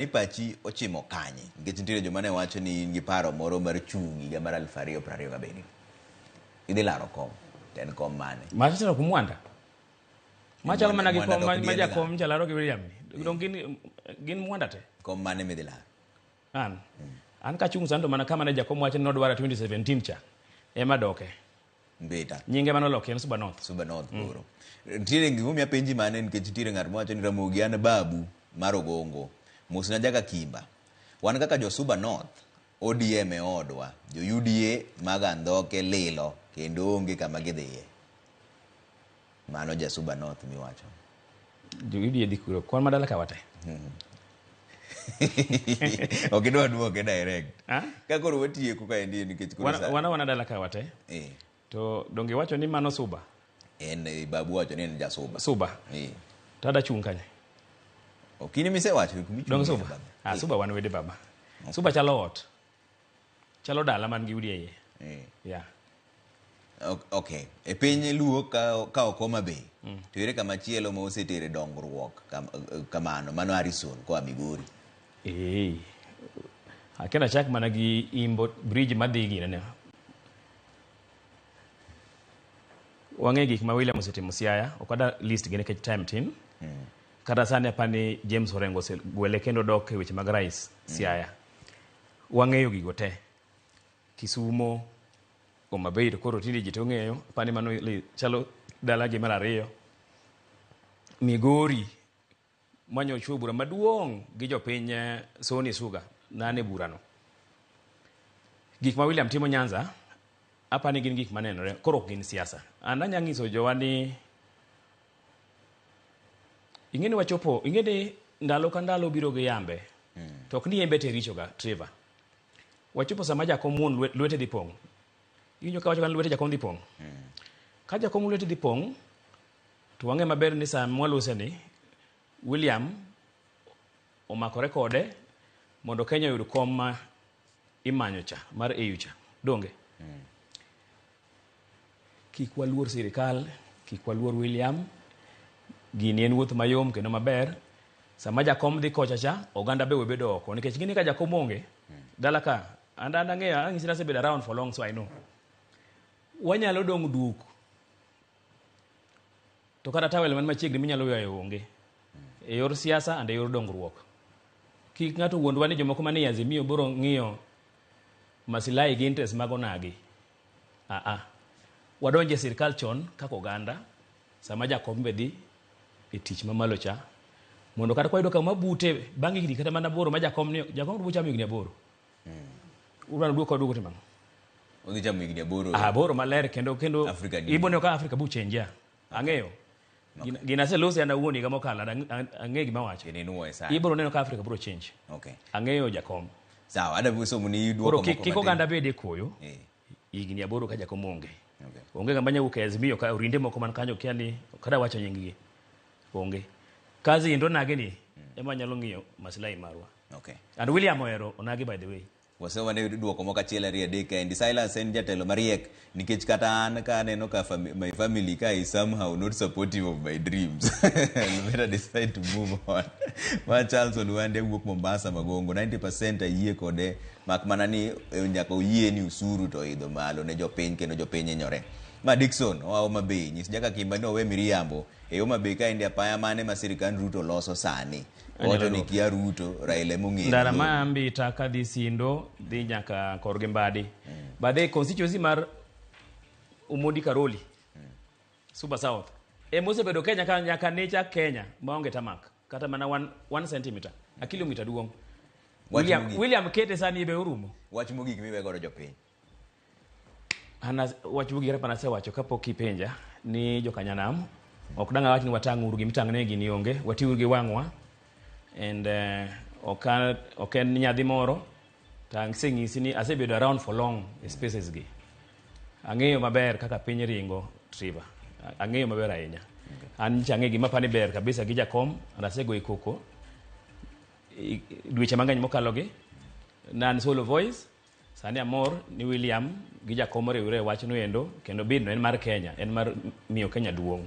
Ni pachi ochimo kanye nikech nitie joma ne wacho ni in gi paro moro mar chung' higa mar 2027 idhi laro kom to en kom mane machalo kumwanda machalo mana gi kom ma jakom chalaro gi William dong gin mwanda te kom mane midhi laro an ka chung' sando mana kama ne jakom wacho ni nodwara 2017 cha ema doke mbeta nyinge manoloki en Suba North koro nitiere gimomiyo apenji mane nikech nitiere ng'at mowacho ni Ramogi an babu mar Ogongo mosna jaka Kimba wan kaka jo Suba North ODM e odwa jo UDA mag Andhoke lilo kendo onge kama gidhiye mano ja Suba North miwacho jo UDA dhi kuro kwan madala kawate ok idwa duoke direct ka koro watieko ka endi nikech koro wana dala kawate to donge wacho ni mano Suba en babu wacho ni en ja Suba tada chung' kanye okini mise wacho dong Suba Suba wan wede baba Suba chalo ot chalo dala man gi udi yeah okay e piny luo ka okoma be to ere kama chielo ma osetere dongruok kamano mano Harrison ko Migori akena chak mana gi Imbo bridge madhi gi ne wang'e gik ma William osetimo Siaya okada list gine ke time tin kada sani apani James Orengo gwele kendo dok e weche mag rais Siaya wang'eyo gigo te Kisumo Homabay to koro tindi ji to ng'eyo apani mano chalo dala gi mar ariyo Migori manyo chuo bura maduong' gi jopiny Soni Suga nane burano gik ma William timo Nyanza apani gin gik manenore koro gin siasa an anya nyiso jowani ing'eni wachopo ing'eni ndalo ka ndalo biro gi yambe to ok ni yembe te richo ga Trevor wachopo sama jakom muon lwete dhi pong' inyo ka wacho kan lwete jakom dhi pong' ka jakom lwete dhi pong' to wang'e maber ni sa mwaluse ni William omakore kode mondo Kenya yud kom ma imanyo cha mar EU cha donge kik waluor sirikal kik waluor William gini en wuoth mayom kendo maber sama jakom dhi kocha cha oganda be webedo oko nikech gini ka jakom onge dala ka anda ng'eyo ang'isi na sebed around for long so I know wanyalo dong duk to kata tawel man machiegni minyalo yayo onge e yor siasa and e yor dongruok kik ng'ato wuondwa ni jomoko manie Azimio boro ng'iyo masilai gi interest mag onagi wadonje sirkal chon kaka oganda sama jakom be dhi e tich mamalo cha mondo kata kwayudo kama bute bang' higni kata mana boro ma jakom rubo chamo higni aboro urano duoko timang odhi chamo higni aboro boro maler kendo ibone ka Afrika bu chenja ang'eyo gina se lose ana wuoni ga mokala ang'e gima wacho iboro neno ka Afrika bro change ang'eyo jakom sawa ada buso muni duoko moko kiko ganda bede koyo higni aboro ka jakom onge ga manya uke Azimio ka urinde moko man kanyo kiani kada wacho nyinggi onge kazi ndo nage ni ema nyalo ng'iyo maslahi marwa and William Oero onage by the way wasewa ne duoko moko achiel ariyo adek and Silas en jatelo mariek nikech kata an ka aneno ka my family ka is somehow not supportive of my dreams I better decide to move on ma Charles Oluwande wuok Mombasa Magongo 90% ayie kode mak mana ni nyaka oyie ni usuru to idho malo ne jopiny kendo jopiny nyore ma Dickson oa Homabay nyis jaka Kimba ni owe miriambo e Homabay ka ende apaya mane ma sirikand Ruto loso sani owacho ni kia Ruto Raila mong'eyo ndara ma ambita ka dhi Sindo dhi nyaka Korgi Mbadi badhe constituency mar Umodi Karoli Suba South mosebedo Kenya ka nyaka necha Kenya maonge tamak kata mana 1 centimeter a kilomita duong' William Kete sani ibe urumo wach mogik miwe godo jopiny wach mogik rapana se wacho kapok ipenja ni jokanyanam ok danga wach ni watang' uru gi mitang' ne gini onge watiur gi wang'wa and oken nyadhi moro tang' seng'isi ni asebedo around for long spaces gi ang'eyo maber kaka piny ringo Trevor ang'eyo maber ahinya an change gima pani ber kabisa gi jakom anasego ikoko dweche mang'eny mokalo gi nan solo voice sani amor ni William gi jakom riwre wach no endo kendo bid no en mar Kenya en mar miyo Kenya duong'